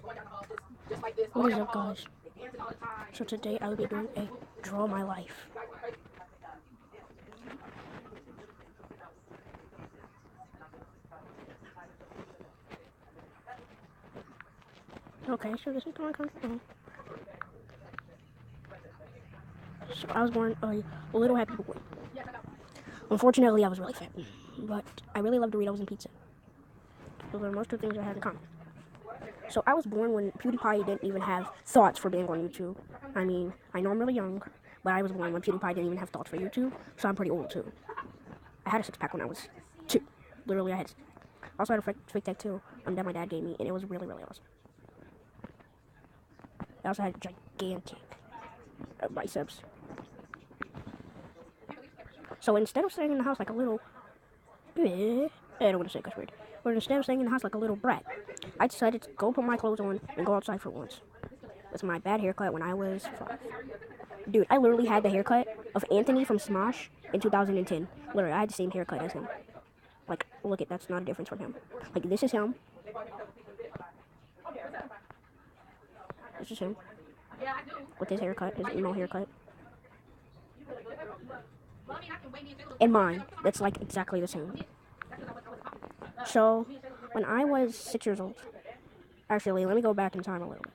What is up, guys? So today I will be doing a draw my life. Okay, so this is my country. So I was born a little happy boy. Unfortunately, I was really fat, but I really love Doritos and pizza. Those are most two things I had in common. So I was born when PewDiePie didn't even have thoughts for being on YouTube. I mean, I know I'm really young, but I was born when PewDiePie didn't even have thoughts for YouTube, so I'm pretty old too. I had a six-pack when I was 2. Literally, I had. I also had a fake tattoo that my dad gave me, and it was really, really awesome. I also had gigantic biceps. So instead of staying in the house like a little, I don't want to say cuss word, but instead of staying in the house like a little brat, I decided to go put my clothes on and go outside for once. With my bad haircut when I was 5. Dude, I literally had the haircut of Anthony from Smosh in 2010. Literally, I had the same haircut as him. Like, look at that's not a difference from him. Like, this is him. This is him. With his haircut, his emo haircut. And mine, that's like exactly the same. So, when I was 6 years old, actually, let me go back in time a little bit.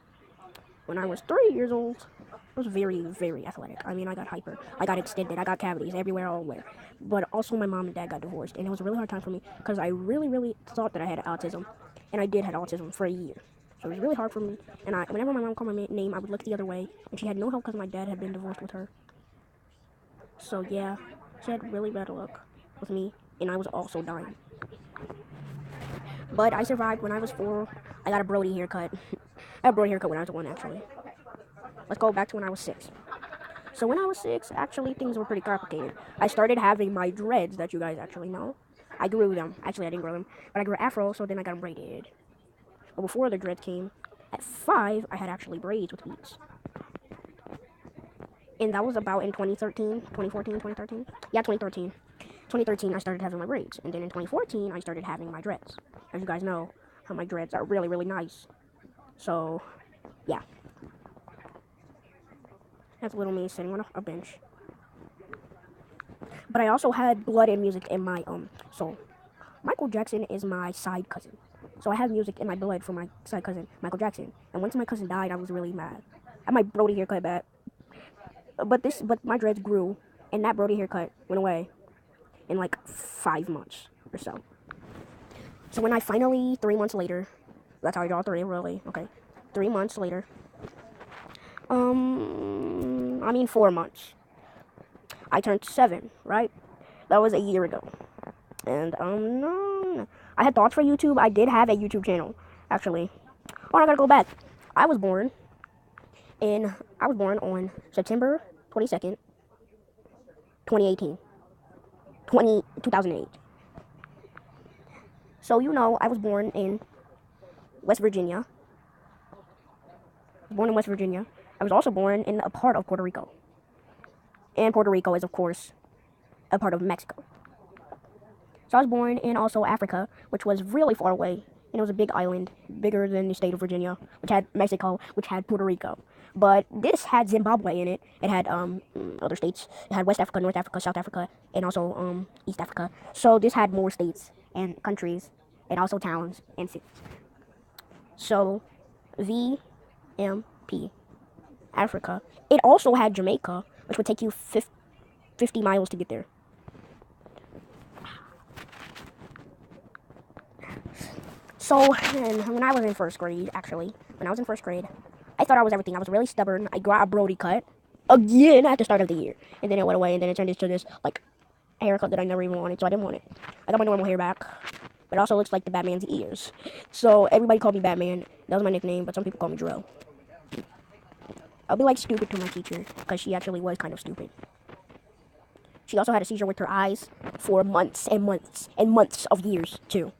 When I was 3 years old, I was very, very athletic. I mean, I got hyper. I got extended. I got cavities everywhere, all over. But also, my mom and dad got divorced, and it was a really hard time for me because I really, really thought that I had autism, and I did have autism for a year. So it was really hard for me. And whenever my mom called my name, I would look the other way, and she had no help because my dad had been divorced with her. So yeah, she had really bad luck with me, and I was also dying. But I survived. When I was 4, I got a Brody haircut. I had a Brody haircut when I was 1, actually. Let's go back to when I was 6. So when I was 6, actually, things were pretty complicated. I started having my dreads that you guys actually know. I grew them. Actually, I didn't grow them. But I grew afro, so then I got them braided. But before the dreads came, at 5, I had actually braids with beads. And that was about in 2013, 2014, 2013? Yeah, 2013. 2013, I started having my braids. And then in 2014, I started having my dreads. As you guys know, my dreads are really, really nice. So, yeah. That's little me sitting on a bench. But I also had blood and music in my soul. Michael Jackson is my side cousin. So I have music in my blood for my side cousin, Michael Jackson. And once my cousin died, I was really mad. I had my Brody haircut back. But my dreads grew, and that Brody haircut went away in like 5 months or so. So when I finally, 3 months later, that's how I draw 3, really, okay. 3 months later, 4 months. I turned 7, right? That was a year ago. And, no. I had thoughts for YouTube. I did have a YouTube channel, actually. Oh, I gotta go back. I was born on September 22nd, 2018. 2008. So, you know, I was born in West Virginia. I was also born in a part of Puerto Rico. And Puerto Rico is, of course, a part of Mexico. So I was born in also Africa, which was really far away. And it was a big island, bigger than the state of Virginia, which had Mexico, which had Puerto Rico. But this had Zimbabwe in it. It had other states. It had West Africa, North Africa, South Africa, and also East Africa. So this had more states and countries, and also towns and cities. So VMP, Africa. It also had Jamaica, which would take you 50 miles to get there. So, when I was in 1st grade, actually, I thought I was everything. I was really stubborn. I got a Brody cut again at the start of the year. And then it went away, and then it turned into this, like, haircut that I never even wanted, so I didn't want it. I got my normal hair back. But it also looks like the Batman's ears. So, everybody called me Batman. That was my nickname, but some people call me Drill. I'll be, like, stupid to my teacher, because she actually was kind of stupid. She also had a seizure with her eyes for months and months and months of years, too.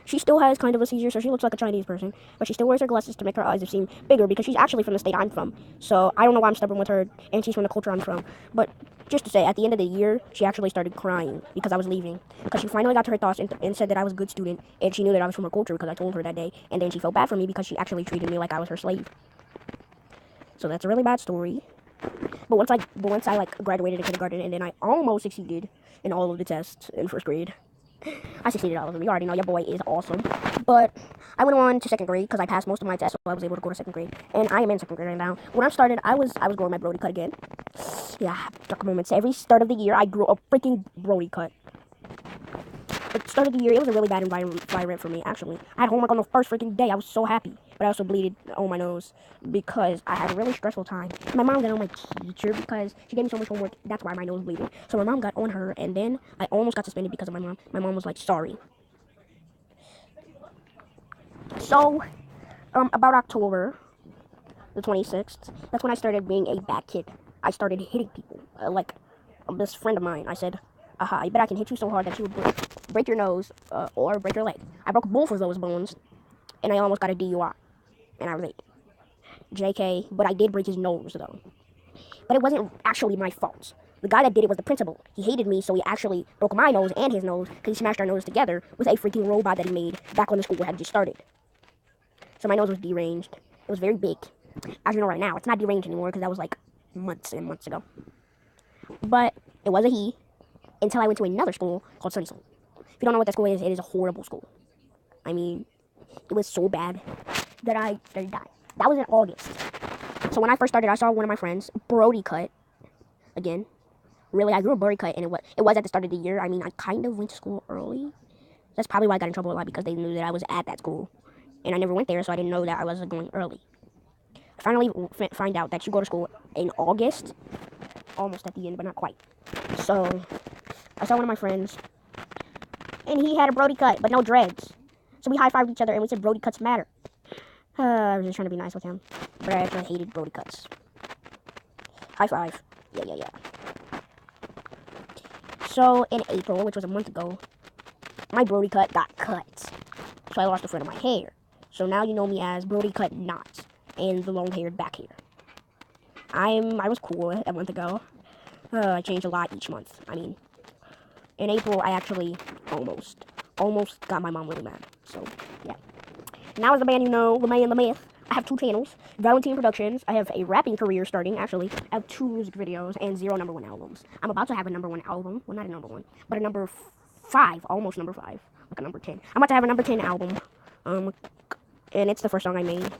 She still has kind of a seizure, so she looks like a Chinese person. But she still wears her glasses to make her eyes seem bigger because she's actually from the state I'm from. So I don't know why I'm stubborn with her, and she's from the culture I'm from. But just to say, at the end of the year, she actually started crying because I was leaving. Because she finally got to her thoughts and said that I was a good student, and she knew that I was from her culture because I told her that day. And then she felt bad for me because she actually treated me like I was her slave. So that's a really bad story. But once I like graduated in kindergarten, and then I almost succeeded in all of the tests in first grade. I succeeded all of them. You already know your boy is awesome. But I went on to second grade because I passed most of my tests, so I was able to go to second grade. And I am in second grade right now. When I started, I was growing my Brody cut again. Yeah, dark moments. Every start of the year, I grew a freaking Brody cut. At the start of the year, it was a really bad environment for me, actually. I had homework on the first freaking day. I was so happy. But I also bleeded on my nose because I had a really stressful time. My mom got on my teacher because she gave me so much homework. That's why my nose was bleeding. So my mom got on her, and then I almost got suspended because of my mom. My mom was like, sorry. So, about October the 26th, that's when I started being a bad kid. I started hitting people. Like, this friend of mine, I said, aha, I bet I can hit you so hard that you would break your nose or break your leg. I broke both of those bones, and I almost got a DUI. And I was 8. JK, but I did break his nose, though. But it wasn't actually my fault. The guy that did it was the principal. He hated me, so he actually broke my nose and his nose because he smashed our noses together with a freaking robot that he made back when the school had just started. So my nose was deranged. It was very big. As you know right now, it's not deranged anymore because that was like months and months ago. But it was a he until I went to another school called Sunnyside. If you don't know what that school is, it is a horrible school. I mean, it was so bad that I died. That was in August. So when I first started, I saw one of my friends, Brody cut. Again, really, I grew a Brody cut, and it was at the start of the year. I mean, I kind of went to school early. That's probably why I got in trouble a lot, because they knew that I was at that school. And I never went there, so I didn't know that I was going early. I finally find out that you go to school in August. Almost at the end, but not quite. So, I saw one of my friends, and he had a Brody cut, but no dreads. So we high-fived each other, and we said, Brody cuts matter. I was just trying to be nice with him. But I actually hated Brody cuts. High five. Yeah. So, in April, which was a month ago, my Brody cut got cut. So I lost a foot of my hair. So now you know me as Brody cut knots and the long-haired back hair. I was cool a month ago. I changed a lot each month. I mean, in April, I actually almost got my mom really mad. So, yeah. Now as the man you know, the man, the myth, I have 2 channels. Valentine Productions. I have a rapping career starting, actually. I have 2 music videos and 0 #1 albums. I'm about to have a #1 album. Well, not a #1, but a number 5. Almost number 5. Like a number 10. I'm about to have a number 10 album. And it's the first song I made.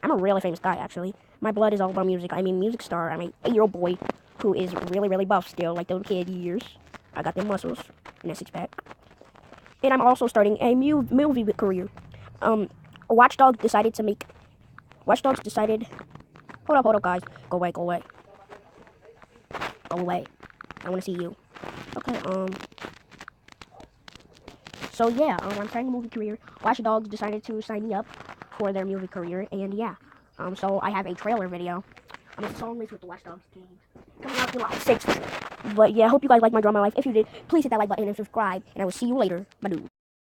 I'm a really famous guy, actually. My blood is all about music. I'm a music star. I'm a 8-year-old boy who is really, really buff still, like those kid years. I got them muscles and a 6-pack. And I'm also starting a movie career. Watch Dogs decided... Hold up, guys. Go away. Go away. I want to see you. Okay, So, yeah, I'm starting a movie career. Watch Dogs decided to sign me up for their music career, and yeah. So I have a trailer video. I'm a song with the Watch Dogs team. Coming out July 6th. But, yeah, I hope you guys like my drama life. If you did, please hit that like button and subscribe, and I will see you later. Bye.